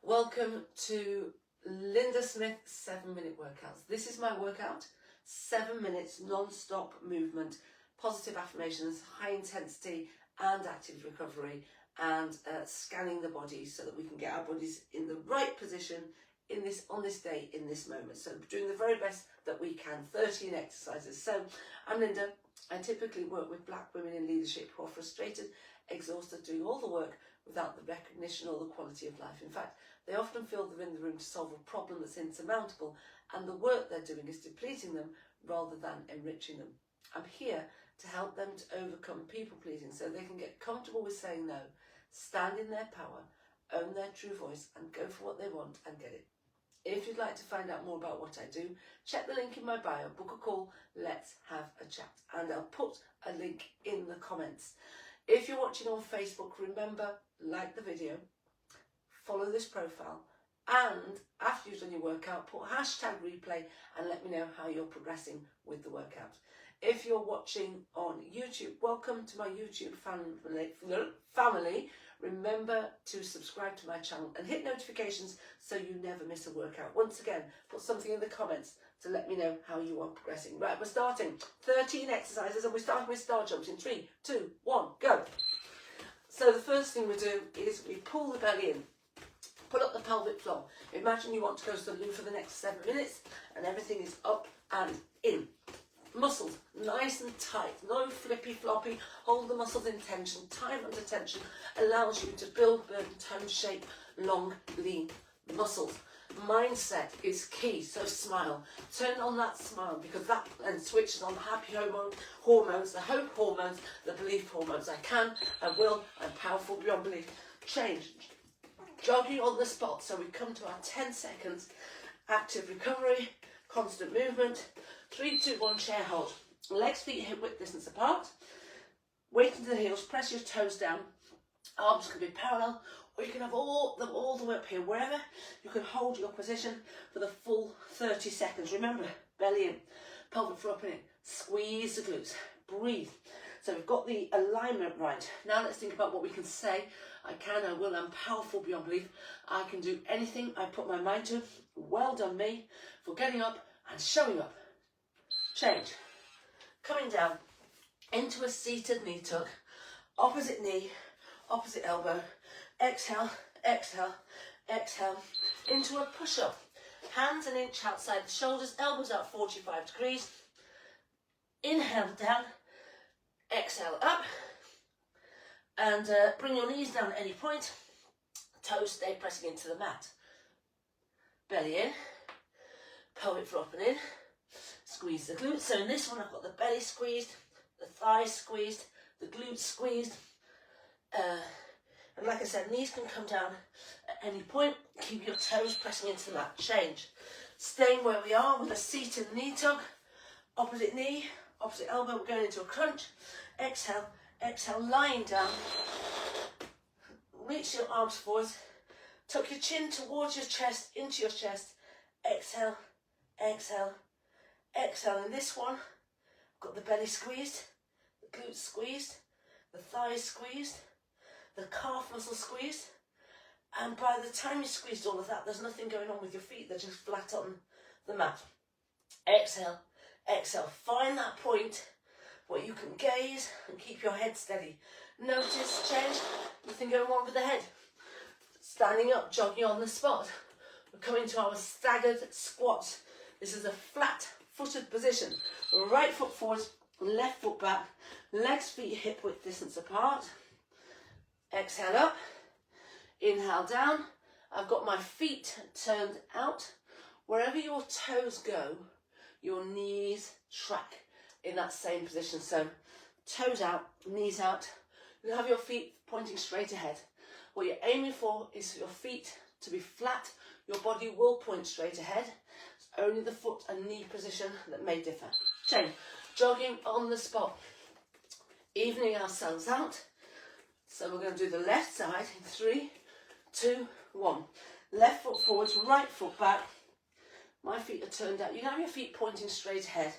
Welcome to Lynda Smith 7-minute workouts. This is my workout, 7 minutes non-stop movement, positive affirmations, high intensity and active recovery, and scanning the body so that we can get our bodies in the right position on this day, in this moment. So doing the very best that we can, 13 exercises. So I'm Lynda. I typically work with black women in leadership who are frustrated, exhausted, doing all the work without the recognition or the quality of life. In fact, they often feel they're in the room to solve a problem that's insurmountable, and the work they're doing is depleting them rather than enriching them. I'm here to help them to overcome people pleasing so they can get comfortable with saying no, stand in their power, own their true voice, and go for what they want and get it. If you'd like to find out more about what I do, check the link in my bio, book a call, let's have a chat. And I'll put a link in the comments. If you're watching on Facebook, remember, like the video, follow this profile, and after you've done your workout, put #replay and let me know how you're progressing with the workout. If you're watching on YouTube, welcome to my YouTube family. Remember to subscribe to my channel and hit notifications so you never miss a workout. Once again, put something in the comments to let me know how you are progressing. Right, we're starting 13 exercises and we're starting with star jumps in 3, 2, 1, go. So the first thing we do is we pull the belly in, pull up the pelvic floor. Imagine you want to go to the loo for the next 7 minutes and everything is up and in. Muscles nice and tight, no flippy floppy, hold the muscles in tension. Time under tension allows you to build, burn, tone, shape, long, lean muscles. Mindset is key, so smile. Turn on that smile because that then switches on the happy hormones, the hope hormones, the belief hormones. I can, I will, I'm powerful beyond belief. Change. Jogging on the spot. So we come to our 10 seconds. Active recovery, constant movement. 3, 2, 1, chair hold. Legs, feet, hip width distance apart. Weight into the heels, press your toes down. Arms can be parallel, or you can have all the way up here. Wherever you can hold your position for the full 30 seconds. Remember, belly in, pelvic floor up in it. Squeeze the glutes. Breathe. So we've got the alignment right. Now let's think about what we can say. I can, I will, I'm powerful beyond belief. I can do anything I put my mind to. Well done me for getting up and showing up. Change. Coming down into a seated knee tuck. Opposite knee, opposite elbow. Exhale, exhale, exhale. Into a push-up. Hands an inch outside the shoulders, elbows out 45 degrees. Inhale down, exhale up. And bring your knees down at any point. Toes stay pressing into the mat. Belly in, pelvic floor up and in. Squeeze the glutes. So in this one, I've got the belly squeezed, the thighs squeezed, the glutes squeezed. And like I said, knees can come down at any point. Keep your toes pressing into the mat. Change. Staying where we are with a seated knee tuck. Opposite knee, opposite elbow. We're going into a crunch. Exhale, exhale, lying down. Reach your arms forward. Tuck your chin towards your chest, into your chest. Exhale, exhale, exhale. In this one, I've got the belly squeezed, the glutes squeezed, the thighs squeezed, the calf muscle squeezed. And by the time you squeezed all of that, there's nothing going on with your feet. They're just flat on the mat. Exhale, exhale. Find that point where you can gaze and keep your head steady. Notice, change, nothing going on with the head. Standing up, jogging on the spot. We're coming to our staggered squat. This is a flat-footed position. Right foot forward, left foot back. Legs, feet, hip width distance apart. Exhale up. Inhale down. I've got my feet turned out. Wherever your toes go, your knees track in that same position. So toes out, knees out. You have your feet pointing straight ahead. What you're aiming for is for your feet to be flat. Your body will point straight ahead. It's only the foot and knee position that may differ. Change. Jogging on the spot. Evening ourselves out. So we're going to do the left side in 3, 2, 1. Left foot forwards, right foot back. My feet are turned out. You can have your feet pointing straight ahead.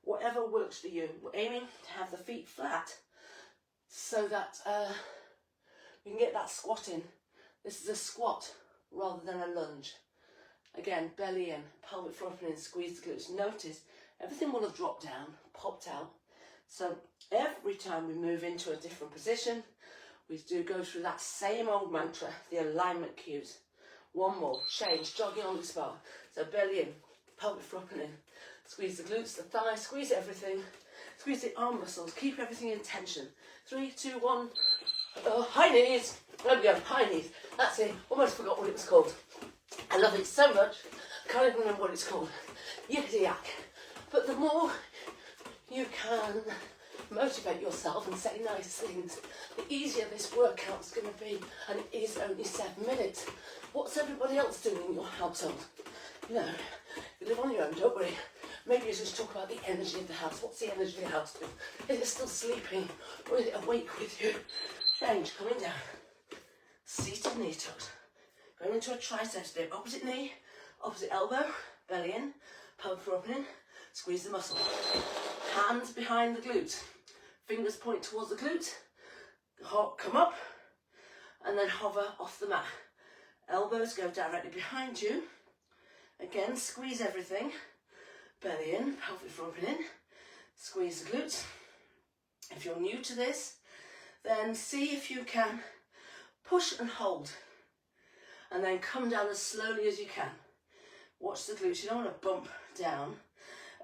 Whatever works for you. We're aiming to have the feet flat so that you can get that squat in. This is a squat rather than a lunge. Again, belly in, pelvic floor opening, squeeze the glutes. Notice everything will have dropped down, popped out. So every time we move into a different position, we do go through that same old mantra, the alignment cues. One more, change, jogging on the spine. So belly in, pelvic floor opening, squeeze the glutes, the thighs, squeeze everything, squeeze the arm muscles, keep everything in tension. 3, 2, 1, high knees. There we go, high knees. That's it, almost forgot what it was called. I love it so much, I can't even remember what it's called. Yickety yak. But the more you can motivate yourself and say nice things, the easier this workout's going to be, and it is only 7 minutes. What's everybody else doing in your household? You know, you live on your own, don't worry. Maybe you just talk about the energy of the house. What's the energy of the house doing? Is it still sleeping, or is it awake with you? Change, coming down. Seated knee tucks. Going into a tricep dip. Opposite knee, opposite elbow, belly in, pelvic floor opening. Squeeze the muscle. Hands behind the glutes. Fingers point towards the glute. Come up, and then hover off the mat. Elbows go directly behind you. Again, squeeze everything. Belly in, pelvic floor opening. Squeeze the glutes. If you're new to this, then see if you can push and hold. And then come down as slowly as you can. Watch the glutes, you don't want to bump down.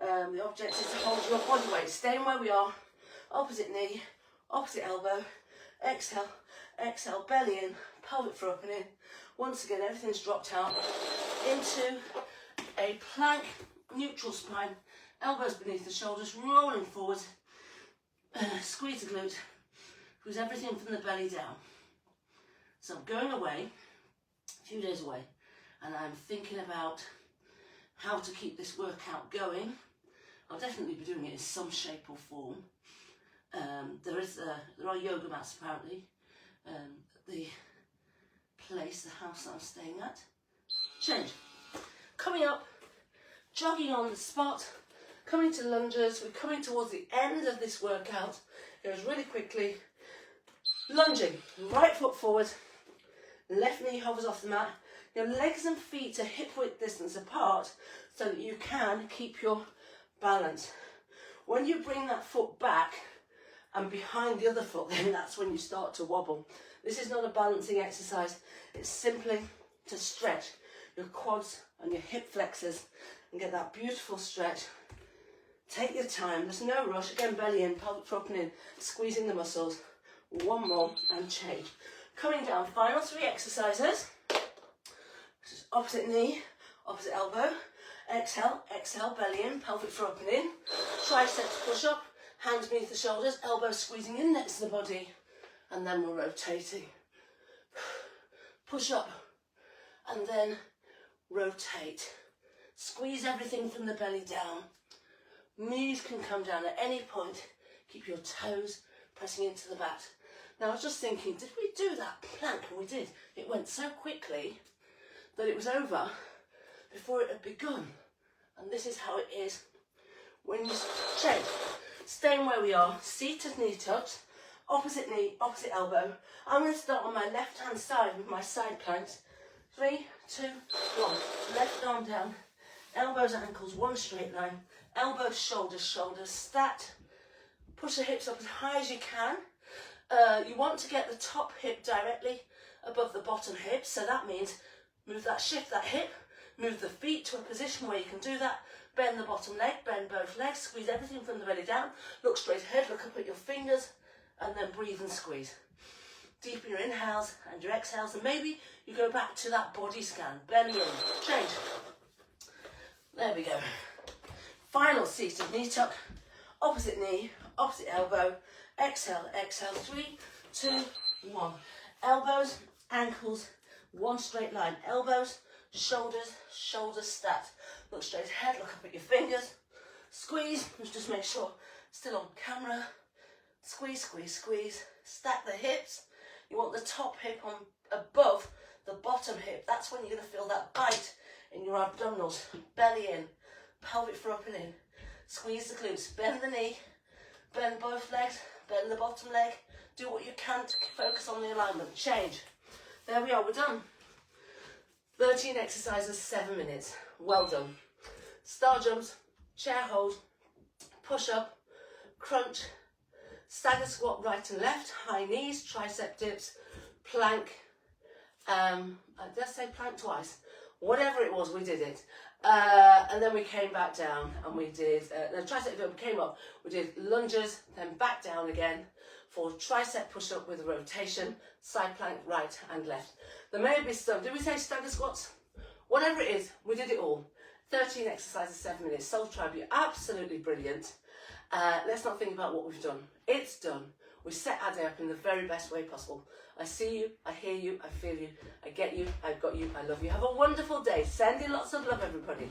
The object is to hold your body weight. Staying where we are. Opposite knee, opposite elbow. Exhale, exhale, belly in, pelvic floor opening. Once again, everything's dropped out into a plank, neutral spine. Elbows beneath the shoulders, rolling forward. Squeeze the glute. Squeeze everything from the belly down. So I'm going away, a few days away, and I'm thinking about how to keep this workout going. I'll definitely be doing it in some shape or form. There are yoga mats apparently at the place, the house that I'm staying at. Change. Coming up, jogging on the spot, coming to lunges. We're coming towards the end of this workout. It goes really quickly. Lunging, right foot forward, left knee hovers off the mat. Your legs and feet are hip width distance apart so that you can keep your balance. When you bring that foot back and behind the other foot, then that's when you start to wobble. This is not a balancing exercise. It's simply to stretch your quads and your hip flexors and get that beautiful stretch. Take your time, there's no rush. Again, belly in, pelvic floor opening, squeezing the muscles. One more and change. Coming down, final 3 exercises. Just opposite knee, opposite elbow. Exhale, exhale, belly in, pelvic floor opening. Triceps push up, hands beneath the shoulders, elbows squeezing in next to the body. And then we're rotating. Push up and then rotate. Squeeze everything from the belly down. Knees can come down at any point. Keep your toes pressing into the mat. Now I was just thinking, did we do that plank? And we did. It went so quickly that it was over before it had begun. And this is how it is when you change. Staying where we are, seated knee touch, opposite knee, opposite elbow. I'm going to start on my left hand side with my side planks. 3, 2, 1. Left arm down, elbows, ankles, one straight line. Elbows, shoulders, shoulders, stat. Push the hips up as high as you can. You want to get the top hip directly above the bottom hip, so that means shift that hip, move the feet to a position where you can do that. Bend the bottom leg, bend both legs, squeeze everything from the belly down. Look straight ahead, look up at your fingers, and then breathe and squeeze. Deepen your inhales and your exhales, and maybe you go back to that body scan. Belly in, change. There we go. Final seated knee tuck, opposite knee, opposite elbow. Exhale, exhale, 3, 2, 1. Elbows, ankles, one straight line. Elbows, shoulders, shoulders, stat. Look straight ahead, look up at your fingers. Squeeze, just make sure, still on camera. Squeeze, squeeze, squeeze. Stack the hips. You want the top hip on above the bottom hip. That's when you're going to feel that bite in your abdominals. Belly in, pelvic floor up and in. Squeeze the glutes, bend the knee, bend both legs, bend the bottom leg. Do what you can to focus on the alignment. Change. There we are, we're done. 13 exercises, 7 minutes. Well done. Star jumps, chair hold, push up, crunch, stagger squat right and left, high knees, tricep dips, plank. Did I say plank twice? Whatever it was, we did it. And then we came back down and we did, the tricep dip came up, we did lunges, then back down again for tricep push up with a rotation, side plank, right and left. There may be some, did we say stagger squats? Whatever it is, we did it all. 13 exercises, 7 minutes. Soul Tribe, you're absolutely brilliant. Let's not think about what we've done. It's done. We set our day up in the very best way possible. I see you, I hear you, I feel you, I get you, I've got you, I love you. Have a wonderful day. Send in lots of love, everybody.